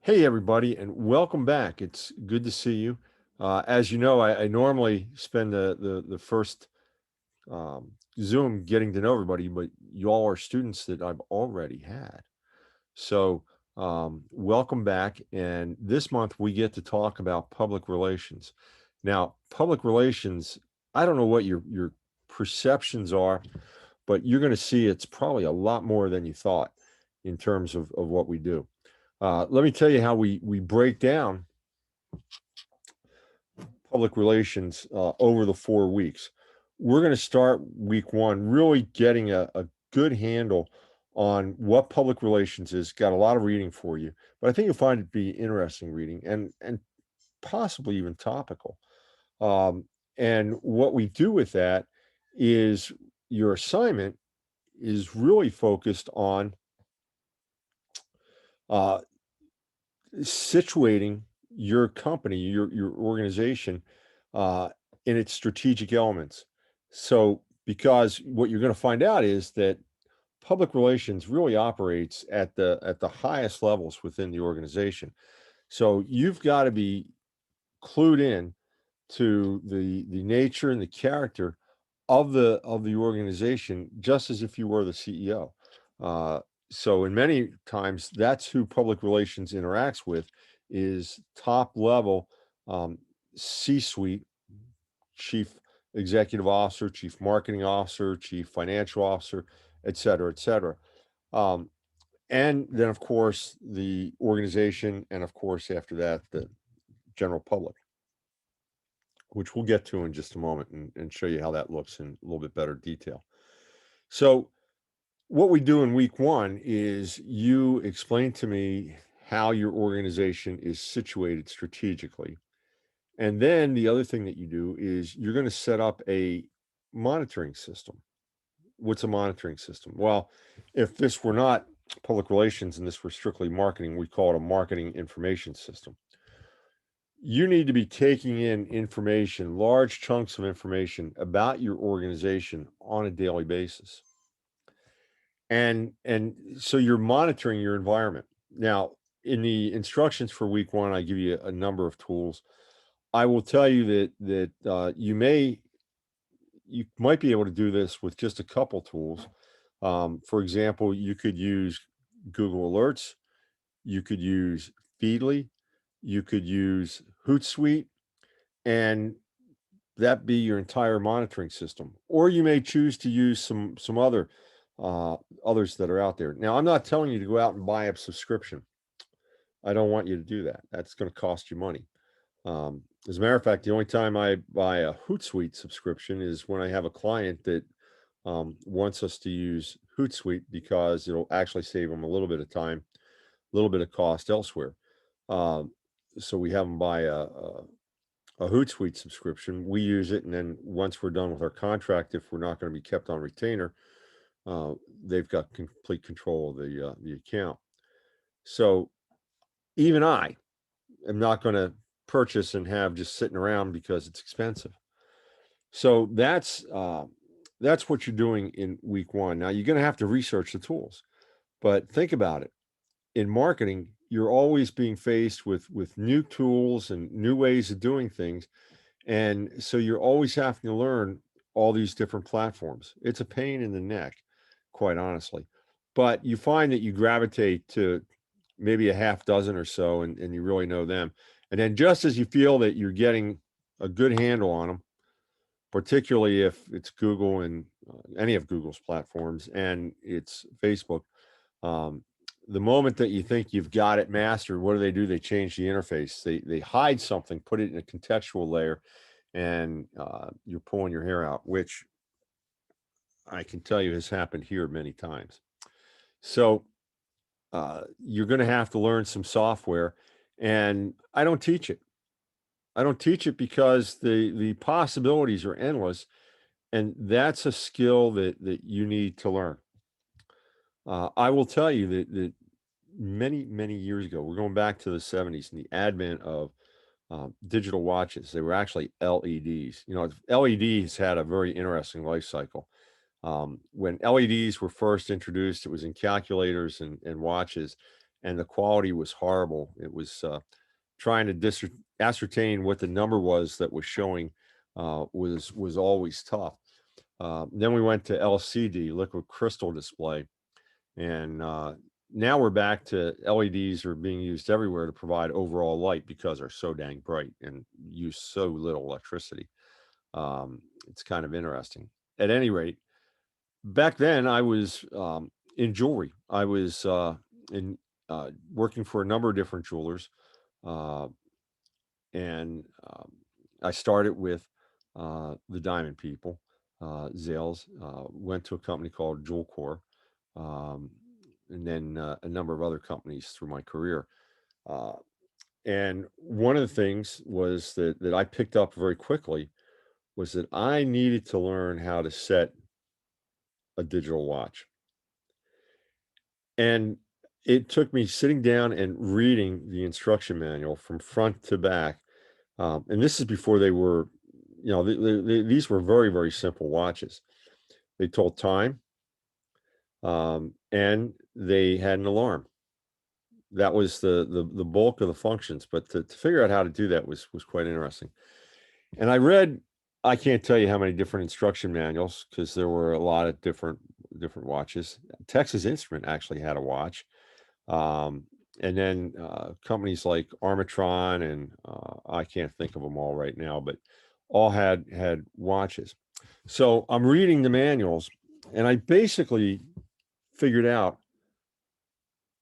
Hey, everybody, and welcome back. It's good to see you. As you know, I normally spend the first Zoom getting to know everybody, but you all are students that I've already had. So, welcome back. And this month we get to talk about public relations. Now, public relations, I don't know what your perceptions are, but you're going to see it's probably a lot more than you thought in terms of what we do. Let me tell you how we break down public relations over the 4 weeks. We're going to start week one, really getting a good handle on what public relations is. Got a lot of reading for you, but I think you'll find it be interesting reading and possibly even topical. Um, and what we do with that is your assignment is really focused on uh, situating your company, your organization, uh, in its strategic elements. So, because what you're going to find out is that public relations really operates at the highest levels within the organization. So you've got to be clued in to the nature and the character of the organization, just as if you were the CEO. Uh, so in many times, that's who public relations interacts with is top level C-suite, chief executive officer, chief marketing officer, chief financial officer, et cetera, et cetera. Um, and then, of course, the organization, and of course, after that, the general public, which we'll get to in just a moment and show you how that looks in a little bit better detail. So, what we do in week one is you explain to me how your organization is situated strategically. And then the other thing that you do is you're going to set up a monitoring system. What's a monitoring system? Well, if this were not public relations and this were strictly marketing, we call it a marketing information system. You need to be taking in information, large chunks of information about your organization on a daily basis. And so you're monitoring your environment. Now, in the instructions for week one, I give you a number of tools. I will tell you that you might be able to do this with just a couple tools. For example, you could use Google Alerts, you could use Feedly, you could use Hootsuite, and that be your entire monitoring system. Or you may choose to use some other others that are out there. Now, I'm not telling you to go out and buy a subscription. I don't want you to do that. That's going to cost you money. As a matter of fact, the only time I buy a Hootsuite subscription is when I have a client that wants us to use Hootsuite because it'll actually save them a little bit of time, a little bit of cost elsewhere. Um, so we have them buy a Hootsuite subscription. We use it, and then once we're done with our contract, if we're not going to be kept on retainer, uh, they've got complete control of the account. So even I am not going to purchase and have just sitting around because it's expensive. So that's what you're doing in week one. Now you're going to have to research the tools, but think about it. In marketing, you're always being faced with new tools and new ways of doing things, and so you're always having to learn all these different platforms. It's a pain in the neck, quite honestly. But you find that you gravitate to maybe a half dozen or so, and you really know them. And then just as you feel that you're getting a good handle on them, particularly if it's Google and any of Google's platforms and it's Facebook, um, the moment that you think you've got it mastered, what do? They change the interface. They hide something, put it in a contextual layer, and you're pulling your hair out, which I can tell you has happened here many times. So you're going to have to learn some software, and I don't teach it. I don't teach it because the possibilities are endless, and that's a skill that you need to learn. I will tell you that many years ago, we're going back to the 70s and the advent of digital watches. They were actually LEDs. You know, LEDs had a very interesting life cycle. When LEDs were first introduced, it was in calculators and watches. and the quality was horrible. It was trying to ascertain what the number was that was showing was always tough. Then we went to LCD, liquid crystal display, and now we're back to LEDs are being used everywhere to provide overall light because they're so dang bright and use so little electricity. It's kind of interesting. At any rate, back then I was in jewelry. I was in working for a number of different jewelers, uh, and I started with the Diamond People, Zales. Went to a company called Jewel Core, um, and then a number of other companies through my career. Uh, and one of the things was that I picked up very quickly was that I needed to learn how to set a digital watch. And it took me sitting down and reading the instruction manual from front to back. And this is before they were, these were very, very simple watches. They told time, and they had an alarm. That was the bulk of the functions. But to figure out how to do that was quite interesting. And I read, I can't tell you how many different instruction manuals because there were a lot of different watches. Texas Instrument actually had a watch. Um, and then companies like Armatron and I can't think of them all right now, but all had watches. So I'm reading the manuals, and I basically figured out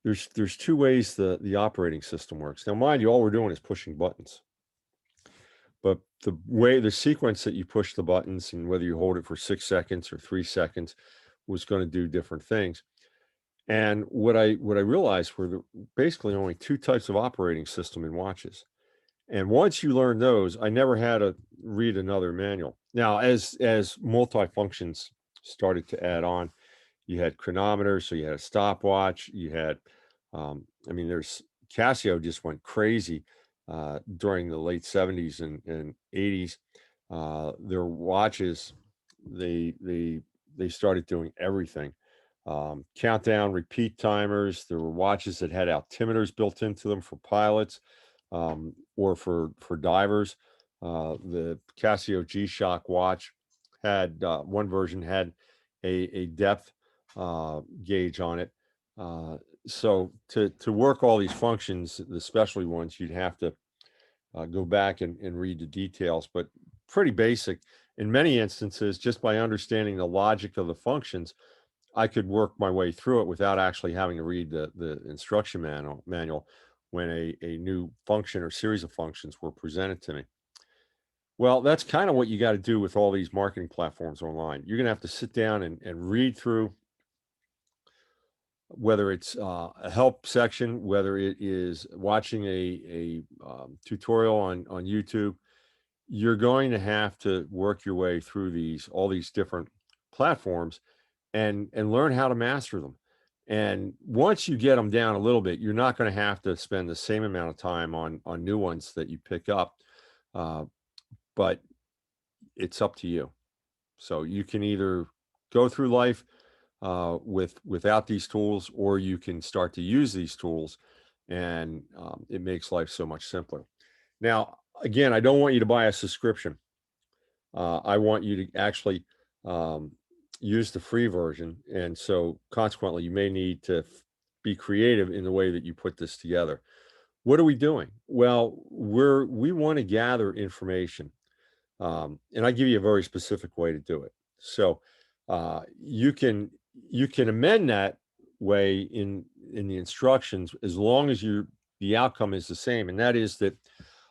there's two ways the operating system works. Now, mind you, all we're doing is pushing buttons, but the sequence that you push the buttons and whether you hold it for 6 seconds or 3 seconds was going to do different things. And what I realized were basically only two types of operating system in watches. And once you learn those, I never had to read another manual. Now, as multi-functions started to add on, you had chronometers, so you had a stopwatch, you had, there's Casio just went crazy during the late 70s and 80s. Their watches, they started doing everything. Countdown, repeat timers. There were watches that had altimeters built into them for pilots or for divers. The Casio G-Shock watch had one version had a depth gauge on it. So to work all these functions, the specialty ones, you'd have to go back and read the details, but pretty basic. In many instances, just by understanding the logic of the functions, I could work my way through it without actually having to read the instruction manual when a new function or series of functions were presented to me. Well, that's kind of what you got to do with all these marketing platforms online. You're going to have to sit down and read through whether it's a help section, whether it is watching a tutorial on YouTube. You're going to have to work your way through all these different platforms and learn how to master them. And once you get them down a little bit, you're not going to have to spend the same amount of time on new ones that you pick up. Uh, but it's up to you. So you can either go through life without these tools, or you can start to use these tools, and it makes life so much simpler. Now, again, I don't want you to buy a subscription. I want you to actually use the free version, and so consequently, you may need to be creative in the way that you put this together. What are we doing? Well, we want to gather information, and I give you a very specific way to do it. So you can amend that way in the instructions as long as the outcome is the same, and that is that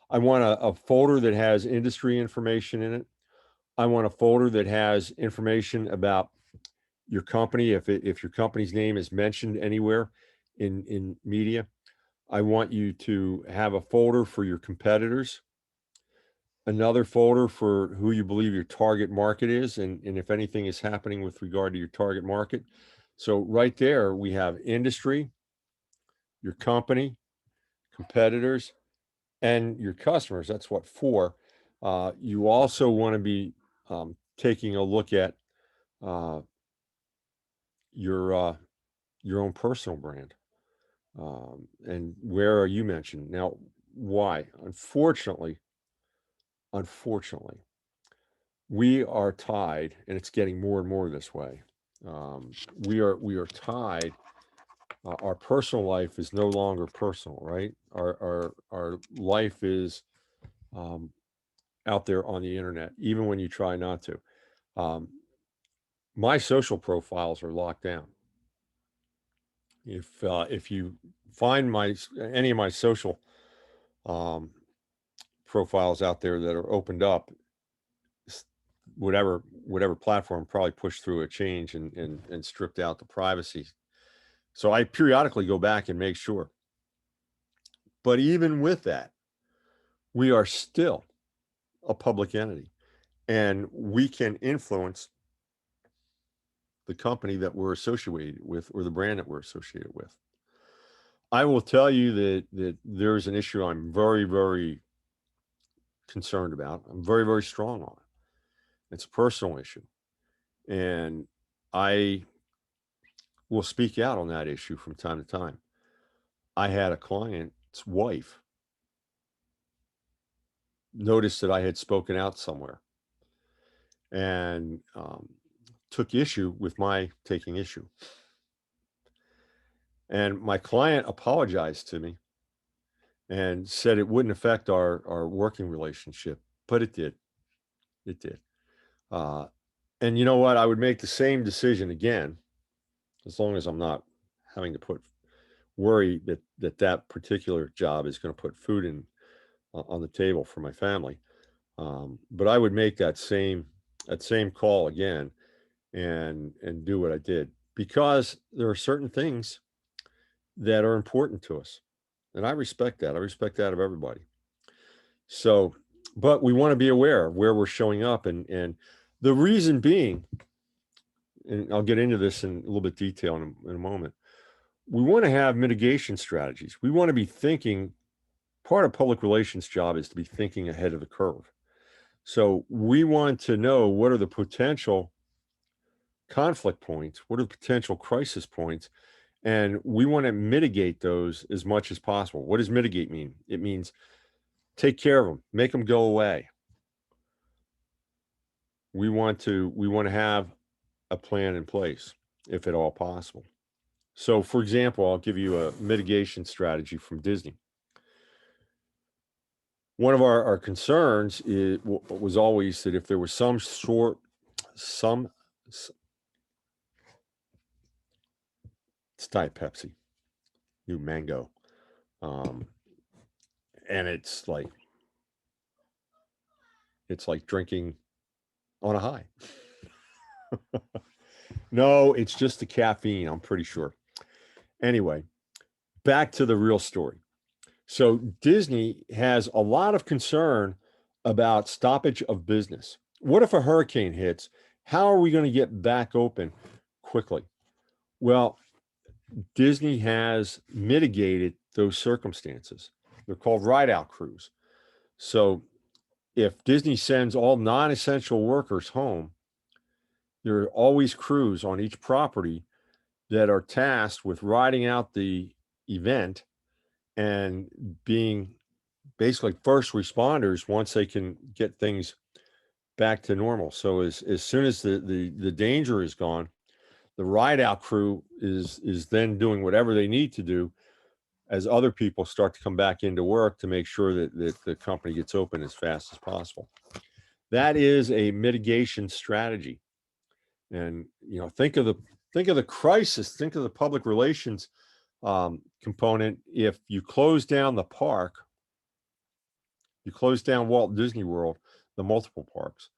I want a folder that has industry information in it. I want a folder that has information about your company if your company's name is mentioned anywhere in media. I want you to have a folder for your competitors, another folder for who you believe your target market is, and if anything is happening with regard to your target market. So right there, we have industry, your company, competitors, and your customers. That's what for. You also want to be taking a look at uh, your own personal brand. And where are you mentioned? Now, why? Unfortunately, we are tied, and it's getting more and more this way. We are tied. Our personal life is no longer personal, right? Our life is um, out there on the internet, even when you try not to. Um, my social profiles are locked down. If you find any of my social um, profiles out there that are opened up, whatever platform probably pushed through a change and stripped out the privacy. So I periodically go back and make sure. But even with that, we are still a public entity, and we can influence the company that we're associated with or the brand that we're associated with. I will tell you that there's an issue I'm very, very concerned about. I'm very, very strong on it. It's a personal issue. And I will speak out on that issue from time to time. I had a client's wife notice that I had spoken out somewhere and took issue with my taking issue. And my client apologized to me and said it wouldn't affect our working relationship, but it did. It did. Uh, and you know what? I would make the same decision again, as long as I'm not having to worry that particular job is going to put food on the table for my family. But I would make that same call again and do what I did, because there are certain things that are important to us. And I respect that. I respect that of everybody. So, but we want to be aware of where we're showing up, and the reason being, and I'll get into this in a little bit detail in a moment. We want to have mitigation strategies. We want to be thinking. Part of public relations job is to be thinking ahead of the curve. So we want to know what are the potential conflict points, what are the potential crisis points, and we want to mitigate those as much as possible. What does mitigate mean? It means take care of them, make them go away. We want to have a plan in place, if at all possible. So, for example, I'll give you a mitigation strategy from Disney. One of our concerns was always that if there was some, it's Diet Pepsi, new mango, um, and it's like drinking on a high. No, it's just the caffeine, I'm pretty sure. Anyway, back to the real story. So Disney has a lot of concern about stoppage of business. What if a hurricane hits? How are we going to get back open quickly? Well, Disney has mitigated those circumstances. They're called ride-out crews. So if Disney sends all non-essential workers home, there are always crews on each property that are tasked with riding out the event and being basically first responders once they can get things back to normal. So as soon as the danger is gone, the ride out crew is then doing whatever they need to do as other people start to come back into work to make sure that the company gets open as fast as possible. That is a mitigation strategy. And think of the crisis, think of the public relations component. If you close down the park, you close down Walt Disney World, the multiple parks,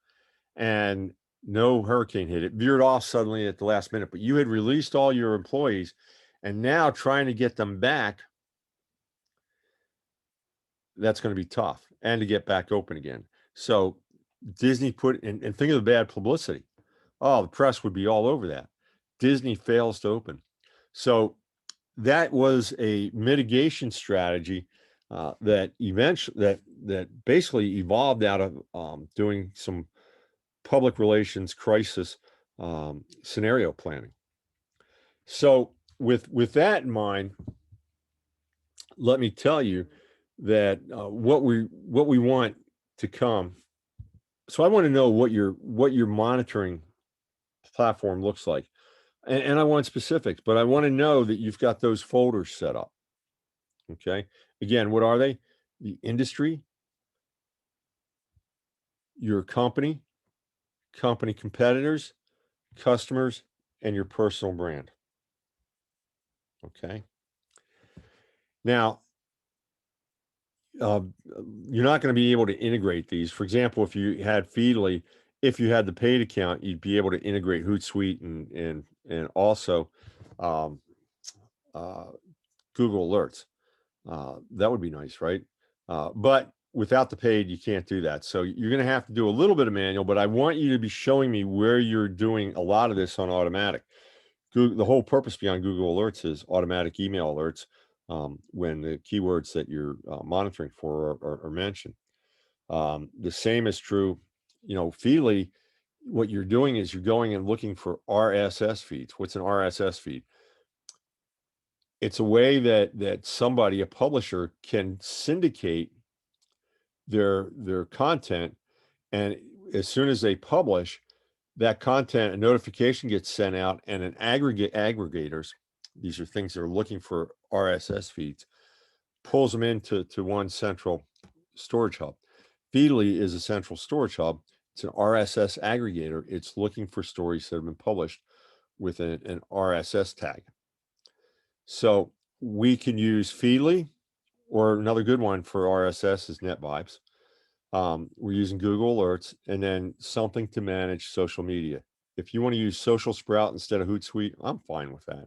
and no hurricane hit. It veered off suddenly at the last minute, but you had released all your employees, and now trying to get them back, that's going to be tough, and to get back open again. So Disney and think of the bad publicity. Oh, the press would be all over that. Disney fails to open. So that was a mitigation strategy that basically evolved out of doing some public relations crisis scenario planning. So with that in mind, let me tell you that what we want to come. So I want to know what your monitoring platform looks like, and I want specifics, but I want to know that you've got those folders set up. Okay. Again, what are they? The industry, your company, company competitors, customers, and your personal brand. Okay. Now, uh, you're not going to be able to integrate these. For example, if you had Feedly, if you had the paid account, you'd be able to integrate Hootsuite and also um, uh, Google Alerts. That would be nice, right? But without the paid, you can't do that. So you're going to have to do a little bit of manual, but I want you to be showing me where you're doing a lot of this on automatic. Google, the whole purpose behind Google Alerts is automatic email alerts when the keywords that you're monitoring for are mentioned. The same is true, Feedly. What you're doing is you're going and looking for RSS feeds. What's an RSS feed? It's a way that somebody, a publisher, can syndicate their content, and as soon as they publish that content, a notification gets sent out, and an aggregators, these are things that are looking for RSS feeds, pulls them into one central storage hub. Feedly is a central storage hub. It's an RSS aggregator. It's looking for stories that have been published with an RSS tag. So we can use Feedly, or another good one for RSS is NetVibes. We're using Google Alerts, and then something to manage social media. If you want to use Social Sprout instead of Hootsuite, I'm fine with that.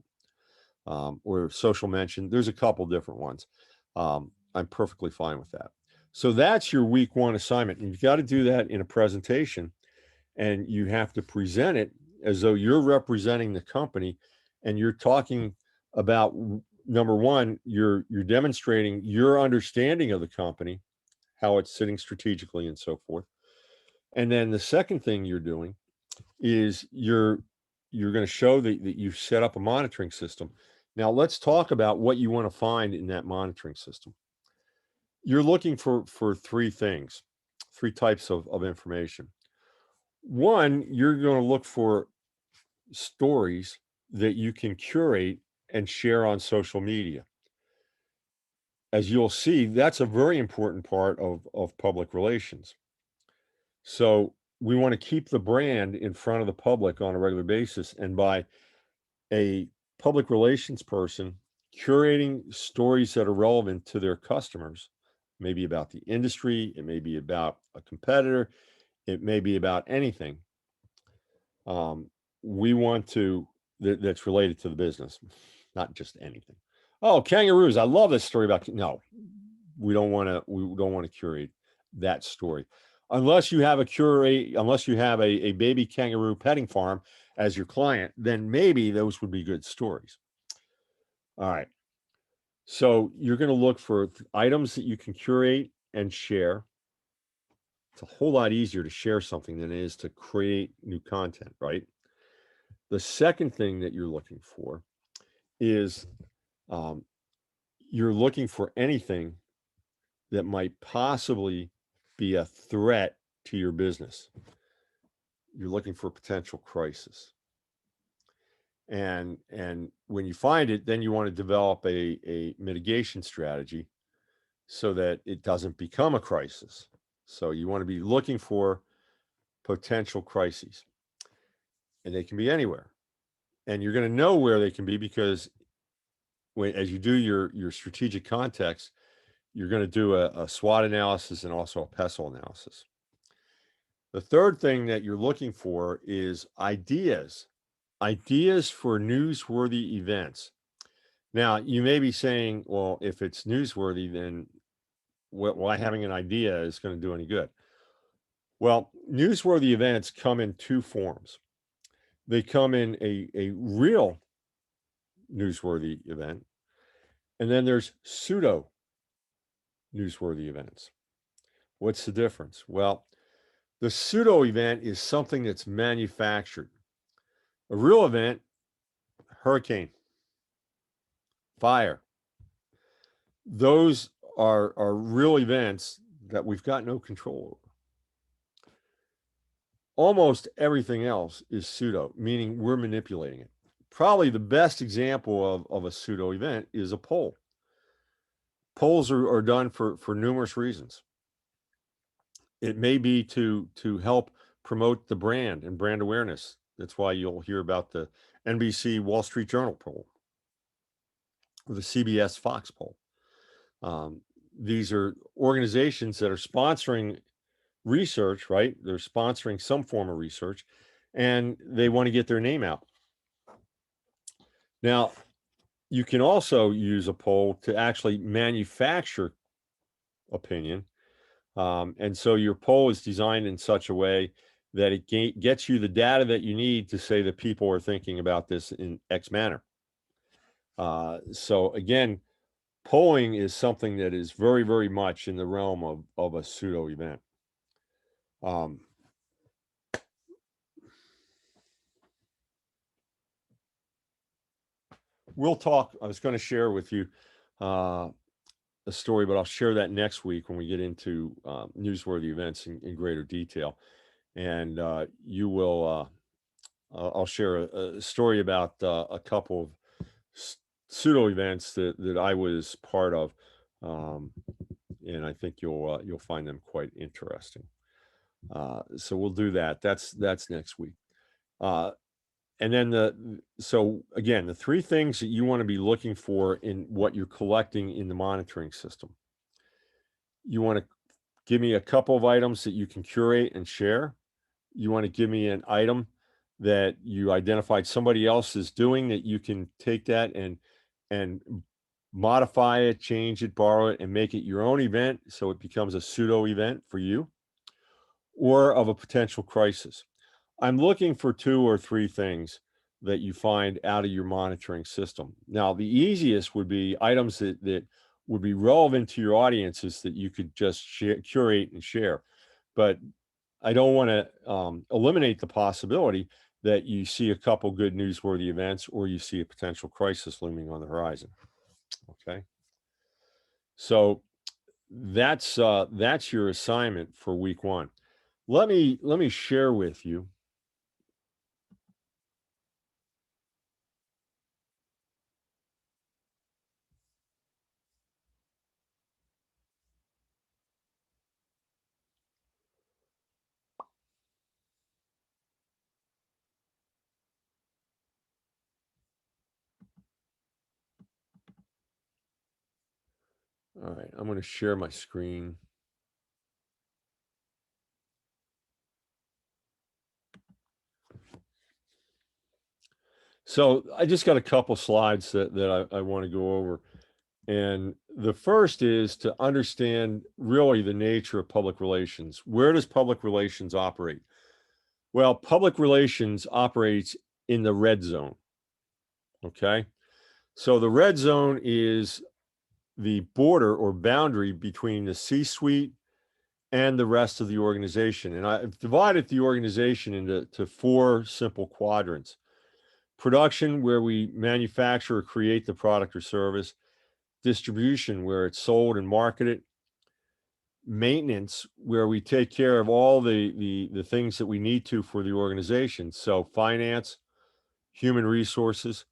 Or Social Mention, there's a couple different ones. I'm perfectly fine with that. So that's your week one assignment. And you've got to do that in a presentation, and you have to present it as though you're representing the company, and you're talking about, number one, you're demonstrating your understanding of the company, how it's sitting strategically and so forth. And then the second thing you're doing is you're going to show that you've set up a monitoring system. Now let's talk about what you want to find in that monitoring system. You're looking for three things, three types of information. One, you're going to look for stories that you can curate and share on social media. As you'll see, that's a very important part of public relations. So we want to keep the brand in front of the public on a regular basis. And by a public relations person curating stories that are relevant to their customers, maybe about the industry, it may be about a competitor, it may be about anything. We want to, that's related to the business, not just anything. Oh, kangaroos. I love this story about, no, we don't want to curate that story. Unless you have a baby kangaroo petting farm as your client, then maybe those would be good stories. All right. So you're going to look for items that you can curate and share. It's a whole lot easier to share something than it is to create new content, right? The second thing that you're looking for is you're looking for anything that might possibly be a threat to your business. You're looking for a potential crisis. And when you find it, then you want to develop a mitigation strategy so that it doesn't become a crisis. So you want to be looking for potential crises, and they can be anywhere. And you're going to know where they can be because as you do your strategic context, you're going to do a SWOT analysis and also a PESTLE analysis. The third thing that you're looking for is ideas for newsworthy events. Now, you may be saying, well, if it's newsworthy, then why having an idea is going to do any good? Well, newsworthy events come in two forms. They come in a real newsworthy event, and then there's pseudo newsworthy events. What's the difference? Well, the pseudo event is something that's manufactured. A real event, hurricane, fire. those are real events that we've got no control over. Almost everything else is pseudo, meaning we're manipulating it. Probably the best example of a pseudo event is a poll. Polls are done for numerous reasons. It may be to help promote the brand and brand awareness. That's why you'll hear about the NBC Wall Street Journal poll or the CBS Fox poll. These are organizations that are sponsoring research, right? They're sponsoring some form of research, and they want to get their name out. Now, you can also use a poll to actually manufacture opinion. And so your poll is designed in such a way that it gets you the data that you need to say that people are thinking about this in X manner. So again, polling is something that is very, very much in the realm of a pseudo event. We'll talk. I was going to share with you a story, but I'll share that next week when we get into newsworthy events in greater detail. And you will, I'll share a story about a couple of pseudo events that I was part of, and I think you'll find them quite interesting. So we'll do that. That's next week. And then so again, the three things that you want to be looking for in what you're collecting in the monitoring system. You want to give me a couple of items that you can curate and share. You want to give me an item that you identified somebody else is doing that you can take that and modify it, change it, borrow it, and make it your own event so it becomes a pseudo event for you, or of a potential crisis. I'm looking for 2 or 3 things that you find out of your monitoring system. Now, the easiest would be items that would be relevant to your audiences that you could just curate and share. But I don't want to eliminate the possibility that you see a couple good newsworthy events or you see a potential crisis looming on the horizon. Okay. So that's your assignment for week 1. Let me share with you. All right, I'm going to share my screen. So I just got a couple slides that I want to go over. And the first is to understand really the nature of public relations. Where does public relations operate? Well, public relations operates in the red zone. Okay. So the red zone is the border or boundary between the C-suite and the rest of the organization. And I've divided the organization into 4 simple quadrants. Production, where we manufacture or create the product or service. Distribution, where it's sold and marketed. Maintenance, where we take care of all the things that we need to for the organization. So finance, human resources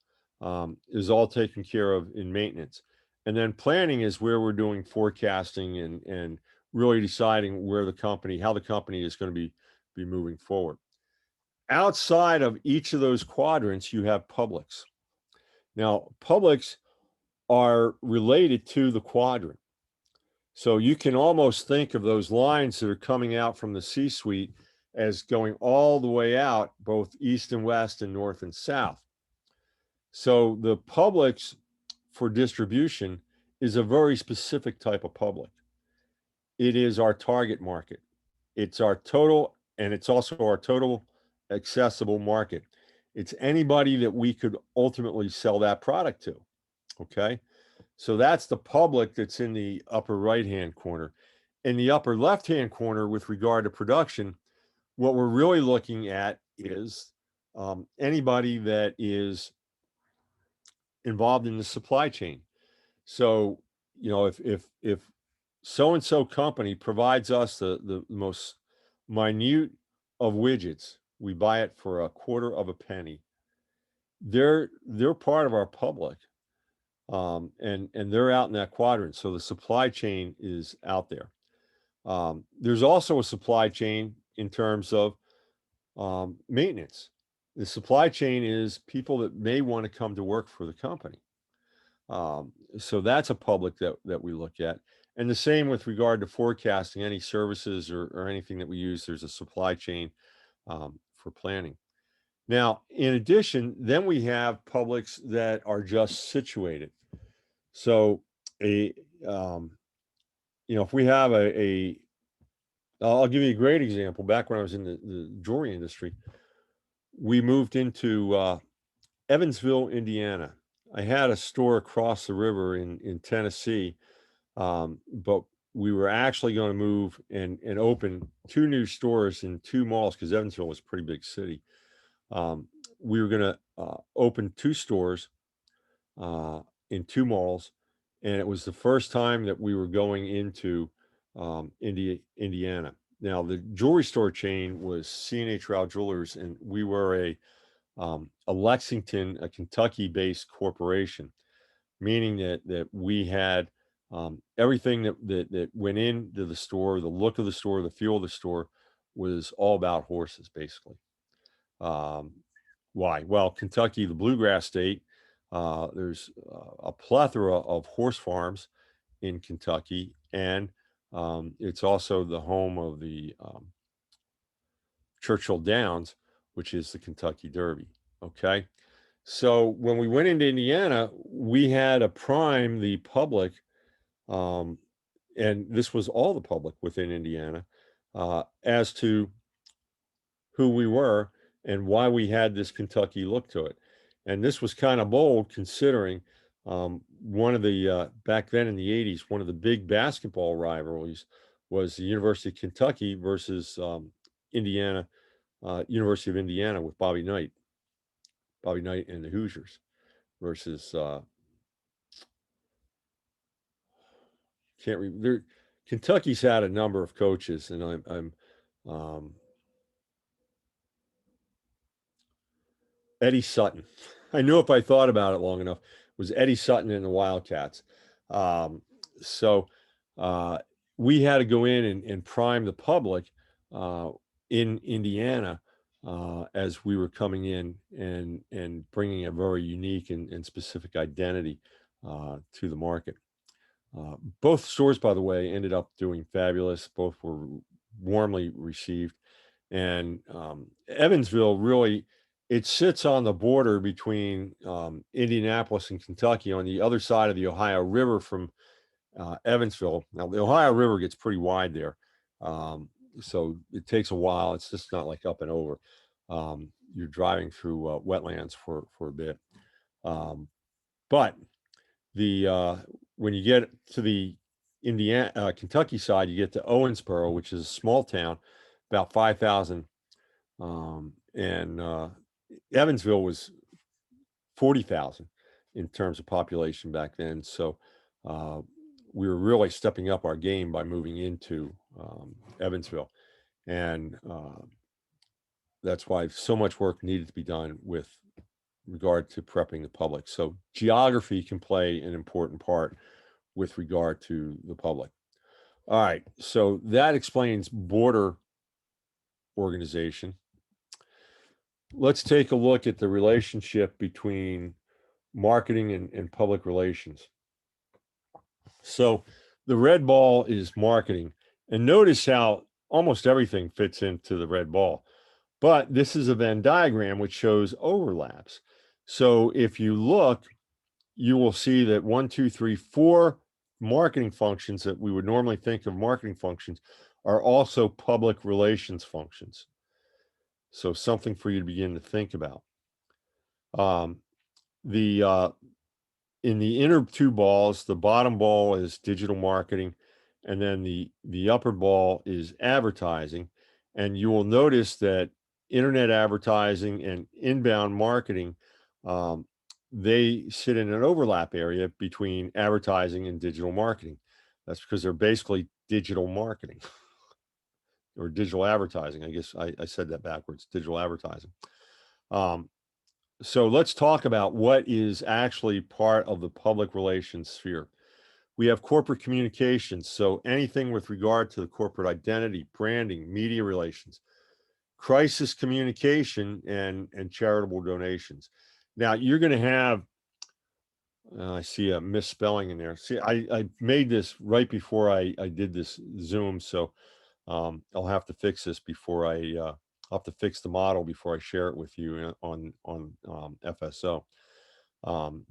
is all taken care of in maintenance. And then planning is where we're doing forecasting and really deciding where how the company is going to be moving forward. Outside of each of those quadrants, you have publics. Now, publics are related to the quadrant. So you can almost think of those lines that are coming out from the C-suite as going all the way out, both east and west and north and south. So the publics for distribution is a very specific type of public. It is our target market. It's our total, and it's also our total accessible market. It's anybody that we could ultimately sell that product to. Okay. So that's the public that's in the upper right-hand corner. In the upper left-hand corner, with regard to production, what we're really looking at is anybody that is involved in the supply chain. So if so-and-so company provides us the most minute of widgets, we buy it for a quarter of a penny. They're part of our public, and they're out in that quadrant. So the supply chain is out there. There's also a supply chain in terms of maintenance. The supply chain is people that may want to come to work for the company. So that's a public that we look at. And the same with regard to forecasting, any services or anything that we use, there's a supply chain for planning. Now, in addition, then we have publics that are just situated. So if we have I'll give you a great example. Back when I was in the jewelry industry, we moved into Evansville, Indiana. I had a store across the river in Tennessee, but we were actually going to move and open 2 new stores in 2 malls because Evansville was a pretty big city. We were going to open 2 stores in 2 malls, and it was the first time that we were going into Indiana. Now, the jewelry store chain was C&H Rao Jewelers, and we were a Lexington, a Kentucky-based corporation, meaning that we had everything that went into the store, the look of the store, the feel of the store was all about horses, basically. Why? Well, Kentucky, the bluegrass state, there's a plethora of horse farms in Kentucky, and it's also the home of the Churchill Downs, which is the Kentucky Derby. Okay. So when we went into Indiana, we had to prime the public, and this was all the public within Indiana, as to who we were and why we had this Kentucky look to it. And this was kind of bold considering one of the, back then in the 80s, one of the big basketball rivalries was the University of Kentucky versus Indiana, University of Indiana with Bobby Knight and the Hoosiers versus can't remember. Kentucky's had a number of coaches, and I'm Eddie Sutton. I knew if I thought about it long enough, it was Eddie Sutton and the Wildcats. So we had to go in and prime the public in Indiana as we were coming in and bringing a very unique and specific identity to the market. Both stores, by the way, ended up doing fabulous. Both were warmly received. And Evansville really, it sits on the border between Indianapolis and Kentucky on the other side of the Ohio River from Evansville. Now, the Ohio River gets pretty wide there. So it takes a while. It's just not like up and over. You're driving through wetlands for a bit. But when you get to the Kentucky side, you get to Owensboro, which is a small town, about 5,000. And Evansville was 40,000 in terms of population back then. So we were really stepping up our game by moving into Evansville. And that's why so much work needed to be done with regard to prepping the public. So geography can play an important part with regard to the public. All right, so that explains border organization. Let's take a look at the relationship between marketing and public relations. So the red ball is marketing, and notice how almost everything fits into the red ball. But this is a Venn diagram which shows overlaps. So if you look, you will see that 1, 2, 3, 4 marketing functions that we would normally think of marketing functions are also public relations functions. So something for you to begin to think about. In the inner 2 balls, the bottom ball is digital marketing, and then the upper ball is advertising. And you will notice that internet advertising and inbound marketing they sit in an overlap area between advertising and digital marketing. That's because they're basically digital marketing or digital advertising. I guess I said that backwards, digital advertising. Um, so let's talk about what is actually part of the public relations sphere. We have corporate communications. So anything with regard to the corporate identity, branding, media relations, crisis communication, and charitable donations. Now you're going to have, I see a misspelling in there. See, I made this right before I did this Zoom. So I'll have to fix this before I'll have to fix the model before I share it with you on FSO.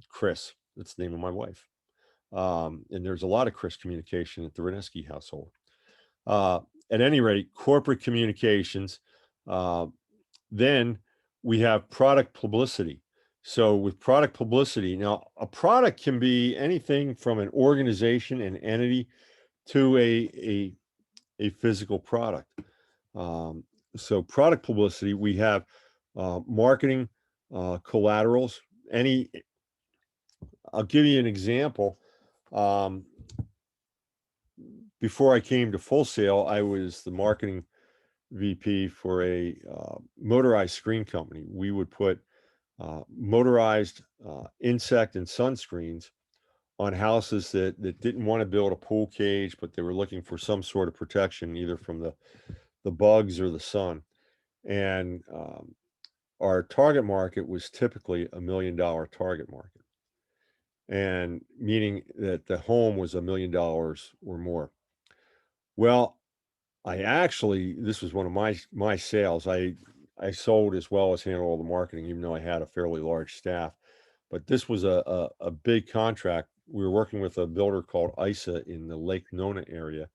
Chris, that's the name of my wife. And there's a lot of Chris communication at the Reneski household. Uh, at any rate, corporate communications. Uh, then we have product publicity. So with product publicity, now a product can be anything from an organization, an entity, to a physical product. Um, so product publicity, we have marketing collaterals. I'll give you an example. Um, Before I came to Full Sail, I was the marketing VP for a motorized screen company. We would put motorized insect and sunscreens on houses that didn't want to build a pool cage, but they were looking for some sort of protection, either from the bugs or the sun. And our target market was typically $1 million target market, and meaning that the home was $1 million or more. Well, this was one of my sales. I sold as well as handled all the marketing, even though I had a fairly large staff. But this was a big contract. We were working with a builder called ISA in the Lake Nona area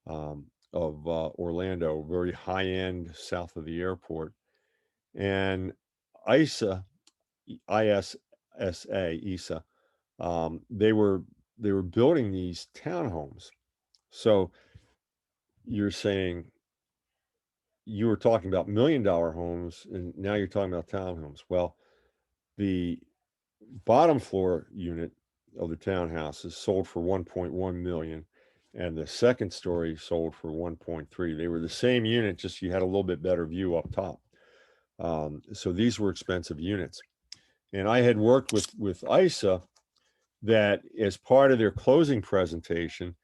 of Orlando, very high end south of the airport. And ISA, ISSA, they were building these townhomes. So you're saying you were talking about $1 million homes, and now you're talking about townhomes. Well, the bottom floor unit of the townhouse is sold for 1.1 million, and the second story sold for 1.3. They were the same unit, just you had a little bit better view up top. So these were expensive units, and I had worked with ISA that as part of their closing presentation,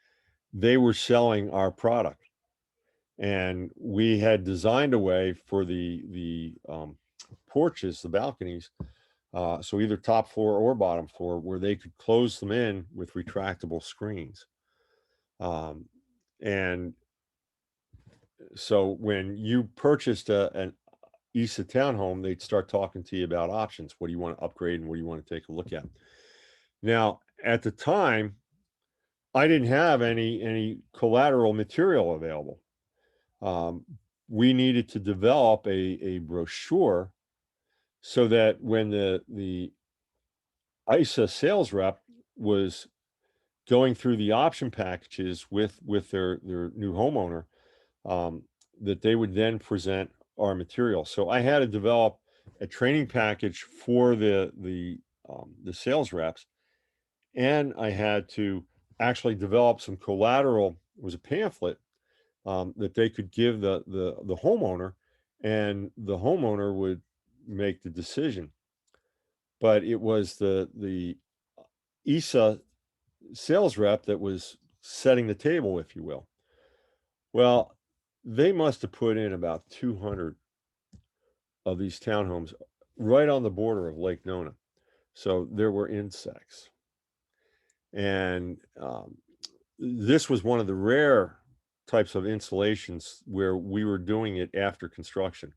they were selling our product, and we had designed a way for the porches, the balconies, so either top floor or bottom floor, where they could close them in with retractable screens. Um, and so when you purchased an ISA townhome, they'd start talking to you about options. What do you want to upgrade and what do you want to take a look at? Now, at the time, I didn't have any collateral material available. Um, we needed to develop a brochure so that when the ISA sales rep was going through the option packages with their new homeowner, um, that they would then present our material. So I had to develop a training package for the sales reps, and I had to actually develop some collateral. It was a pamphlet that they could give the homeowner, and the homeowner would make the decision. But it was the ISA sales rep that was setting the table, if you will. Well, they must have put in about 200 of these townhomes right on the border of Lake Nona. So there were insects. And this was one of the rare types of installations where we were doing it after construction.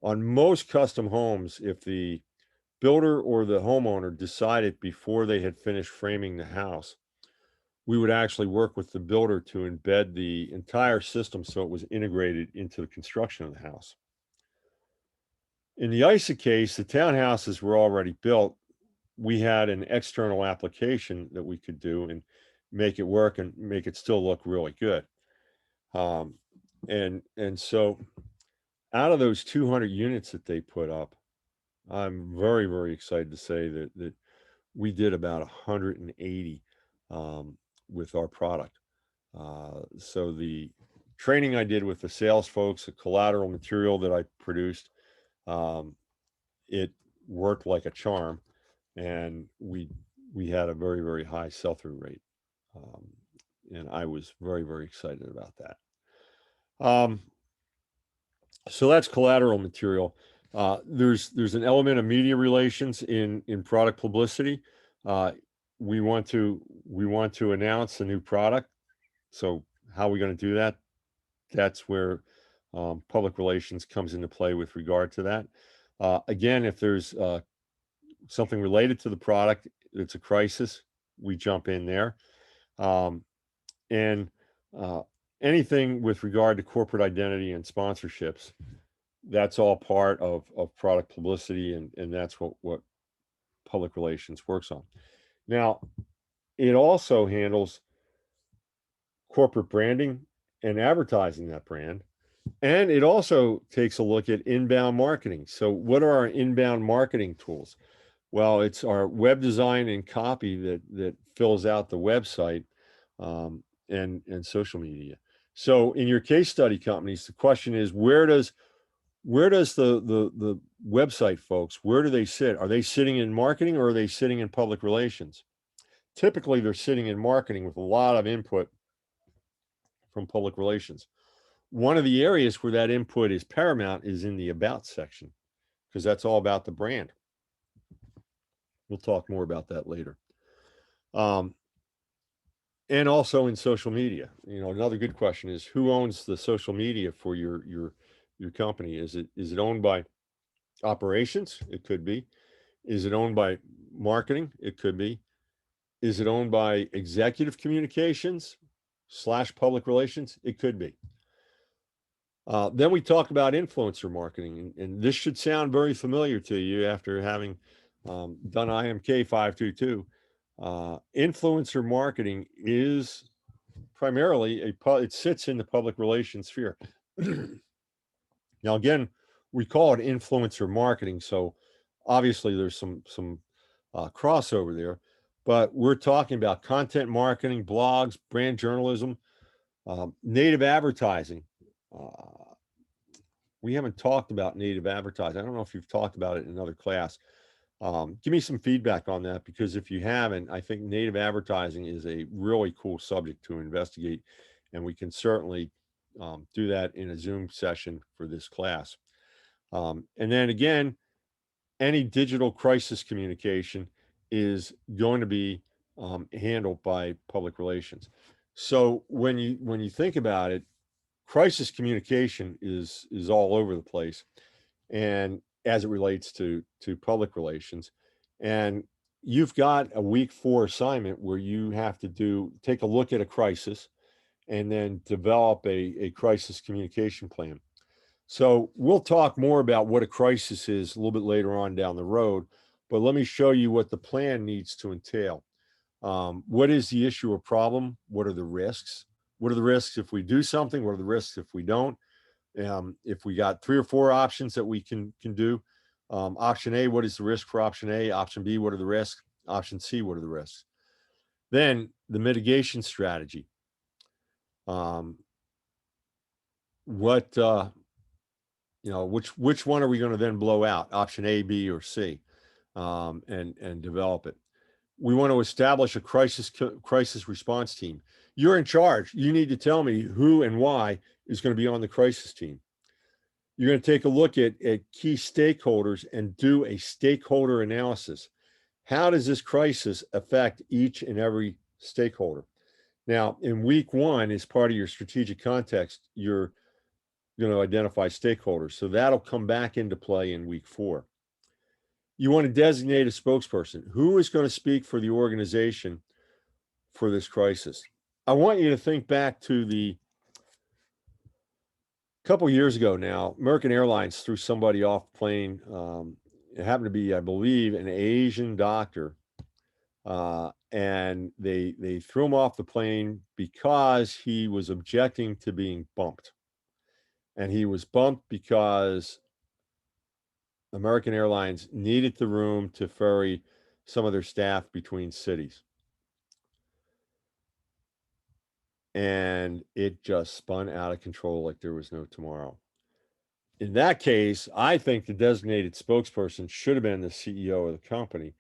On most custom homes, if the builder or the homeowner decided before they had finished framing the house, we would actually work with the builder to embed the entire system so it was integrated into the construction of the house. In the ISA case, the townhouses were already built. We had an external application that we could do and make it work and make it still look really good. Um, and so out of those 200 units that they put up, I'm very, very excited to say that we did about 180 with our product. So the training I did with the sales folks, the collateral material that I produced, um, it worked like a charm, and we had a very, very high sell-through rate. Um, and I was very, very excited about that. Um, so that's collateral material. There's an element of media relations in product publicity. Uh, we want to announce a new product. So how are we going to do that? That's where public relations comes into play with regard to that. Again, if there's something related to the product, it's a crisis, we jump in there. Um, and uh, anything with regard to corporate identity and sponsorships, that's all part of product publicity, and that's what public relations works on. Now, it also handles corporate branding and advertising that brand. And it also takes a look at inbound marketing. So, what are our inbound marketing tools? Well, it's our web design and copy that fills out the website, and social media. So, in your case study companies, the question is, where does the website folks, where do they sit? Are they sitting in marketing, or are they sitting in public relations? Typically, they're sitting in marketing with a lot of input from public relations. One of the areas where that input is paramount is in the about section, because that's all about the brand. We'll talk more about that later. Um, and also in social media. Another good question is, who owns the social media for your company? Is it owned by operations? It could be. Is it owned by marketing? It could be. Is it owned by executive communications / public relations? It could be. Then we talk about influencer marketing, and this should sound very familiar to you after having done IMK 522. Influencer marketing is primarily it sits in the public relations sphere. Now, again, we call it influencer marketing, so obviously there's some crossover there, but we're talking about content marketing, blogs, brand journalism, native advertising. Uh, we haven't talked about native advertising. I don't know if you've talked about it in another class. Give me some feedback on that, because if you haven't, I think native advertising is a really cool subject to investigate, and we can certainly do that in a Zoom session for this class. And then again, any digital crisis communication is going to be handled by public relations. So when you think about it, crisis communication is all over the place, and as it relates to public relations. And you've got a week 4 assignment where you have to take a look at a crisis and then develop a crisis communication plan. So we'll talk more about what a crisis is a little bit later on down the road, but let me show you what the plan needs to entail. What is the issue or problem? What are the risks? What are the risks if we do something? What are the risks if we don't? If we got 3 or 4 options that we can do, option A, what is the risk for option A? Option B, what are the risks? Option C, what are the risks? Then the mitigation strategy. Um, what which one are we going to then blow out? Option A, B, or C, and develop it. We want to establish a crisis response team. You're in charge. You need to tell me who and why is going to be on the crisis team. You're going to take a look at key stakeholders and do a stakeholder analysis. How does this crisis affect each and every stakeholder? Now, in week 1, as part of your strategic context, you're going to identify stakeholders. So that'll come back into play in week 4. You want to designate a spokesperson. Who is going to speak for the organization for this crisis? I want you to think back to the couple years ago now. American Airlines threw somebody off the plane. It happened to be, I believe, an Asian doctor, and they threw him off the plane because he was objecting to being bumped, and he was bumped because American Airlines needed the room to ferry some of their staff between cities. And it just spun out of control like there was no tomorrow. In that case, I think the designated spokesperson should have been the CEO of the company.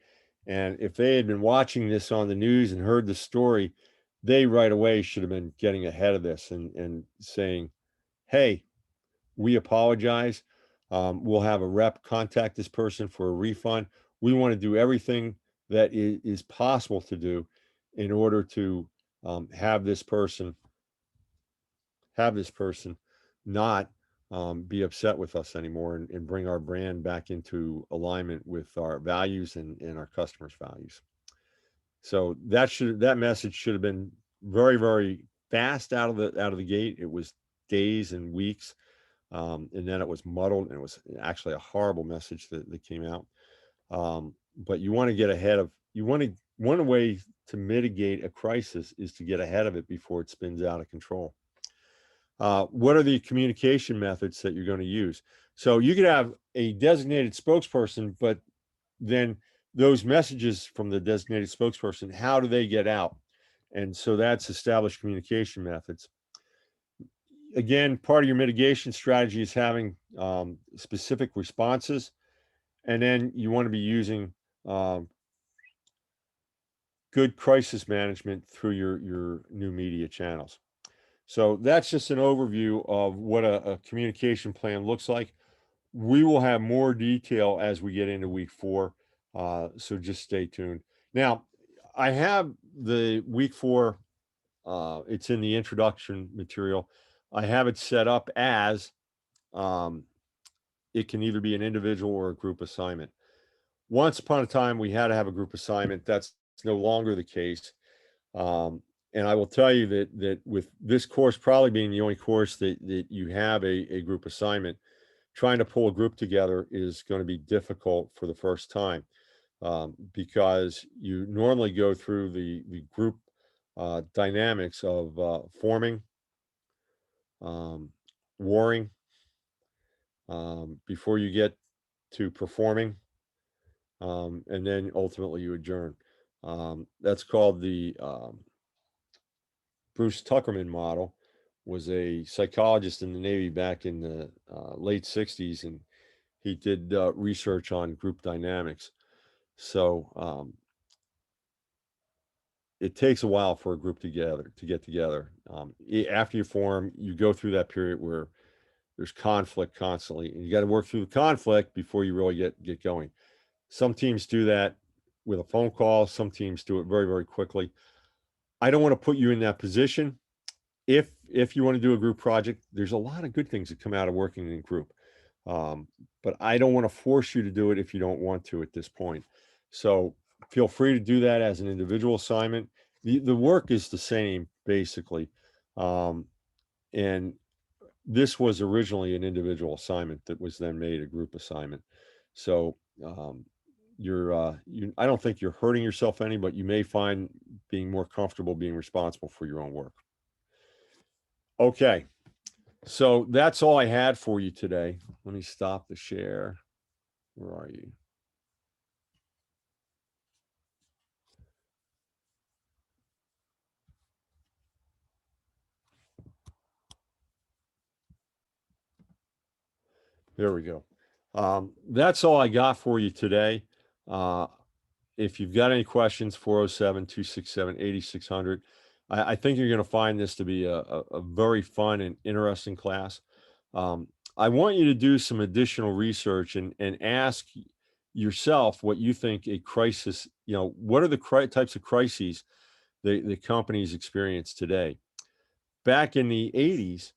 And if they had been watching this on the news and heard the story, they right away should have been getting ahead of this and saying, hey, we apologize. We'll have a rep contact this person for a refund. We want to do everything that is possible to do in order to have this person not be upset with us anymore and bring our brand back into alignment with our values and our customers' values. So that message should have been very, very fast out of the gate. It was days and weeks, and then it was muddled, and it was actually a horrible message that came out. But you want to get ahead of one way to mitigate a crisis is to get ahead of it before it spins out of control. What are the communication methods that you're going to use? So you could have a designated spokesperson, but then those messages from the designated spokesperson, how do they get out? And so that's established communication methods. Again, part of your mitigation strategy is having specific responses, and then you want to be using good crisis management through your new media channels. So that's just an overview of what a communication plan looks like. We will have more detail as we get into week 4. So just stay tuned. Now, I have the week 4, it's in the introduction material. I have it set up as it can either be an individual or a group assignment. Once upon a time, we had to have a group assignment. That's no longer the case. And I will tell you that with this course probably being the only course that you have a group assignment, trying to pull a group together is going to be difficult for the first time, because you normally go through the group dynamics of forming, warring, before you get to performing, and then ultimately you adjourn. That's called the Bruce Tuckerman model. Was a psychologist in the Navy back in the late 60s, and he did research on group dynamics. So it takes a while for a group to get together. After you form, you go through that period where there's conflict constantly, and you got to work through the conflict before you really get going. Some teams do that with a phone call. Some teams do it very, very quickly. I don't want to put you in that position. If you want to do a group project, there's a lot of good things that come out of working in a group. But I don't want to force you to do it if you don't want to at this point. So feel free to do that as an individual assignment. The work is the same, basically. And this was originally an individual assignment that was then made a group assignment. So I don't think you're hurting yourself any, but you may find being more comfortable being responsible for your own work. Okay, so that's all I had for you today. Let me stop the share. Where are you? There we go. That's all I got for you today. If you've got any questions, 407-267-8600. I think you're going to find this to be a very fun and interesting class. I want you to do some additional research and ask yourself what you think a crisis, what are the types of crises the companies experience today? Back in the 80s,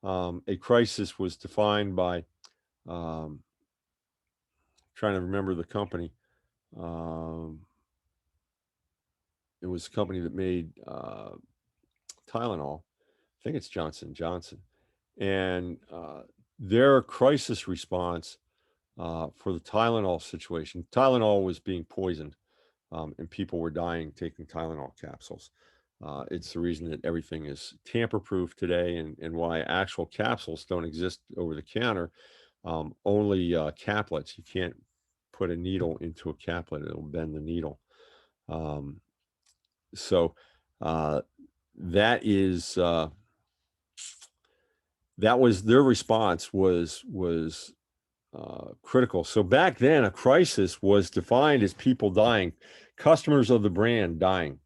a crisis was defined by, trying to remember the company. It was a company that made Tylenol. I think it's Johnson Johnson. And their crisis response for the Tylenol situation, Tylenol was being poisoned, and people were dying taking Tylenol capsules. It's the reason that everything is tamper-proof today, and why actual capsules don't exist over the counter. only caplets. You can't put a needle into a caplet. It'll bend the needle. So that was their response was critical. So back then, a crisis was defined as people dying, customers of the brand dying.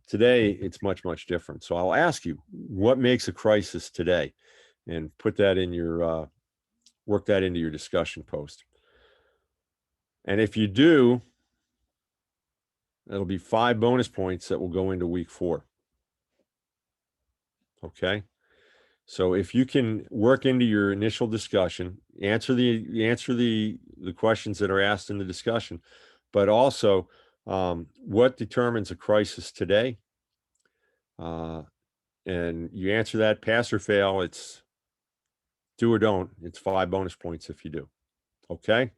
Today, it's much, much different. So I'll ask you, what makes a crisis today? And put that in your, work that into your discussion post. And if you do, that'll be 5 bonus points that will go into week 4. Okay. So if you can work into your initial discussion, answer the questions that are asked in the discussion, but also what determines a crisis today? And you answer that, pass or fail. It's do or don't. It's 5 bonus points if you do. Okay.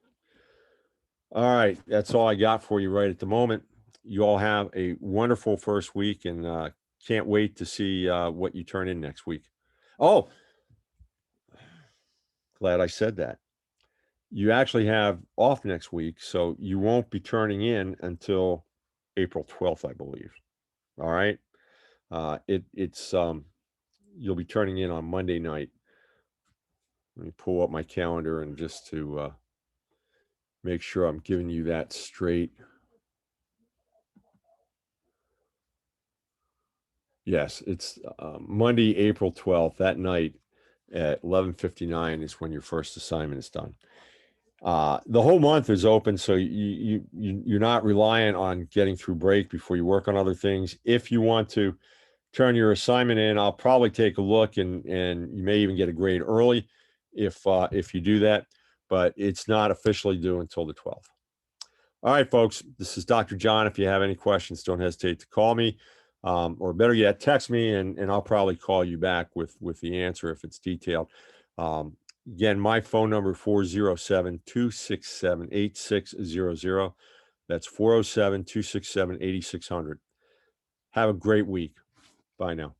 All right. That's all I got for you right at the moment. You all have a wonderful first week, and can't wait to see what you turn in next week. Oh, glad I said that. You actually have off next week, so you won't be turning in until April 12th, I believe. All right. It's you'll be turning in on Monday night. Let me pull up my calendar and just to make sure I'm giving you that straight. Yes, it's Monday, April 12th. That night at 11:59 is when your first assignment is done. The whole month is open, so you're not reliant on getting through break before you work on other things. If you want to turn your assignment in, I'll probably take a look, and you may even get a grade early if you do that, but it's not officially due until the 12th. All right, folks, this is Dr. John. If you have any questions, don't hesitate to call me, or better yet, text me, and I'll probably call you back with the answer if it's detailed. Again, my phone number 407-267-8600. That's 407-267-8600. Have a great week. Bye now.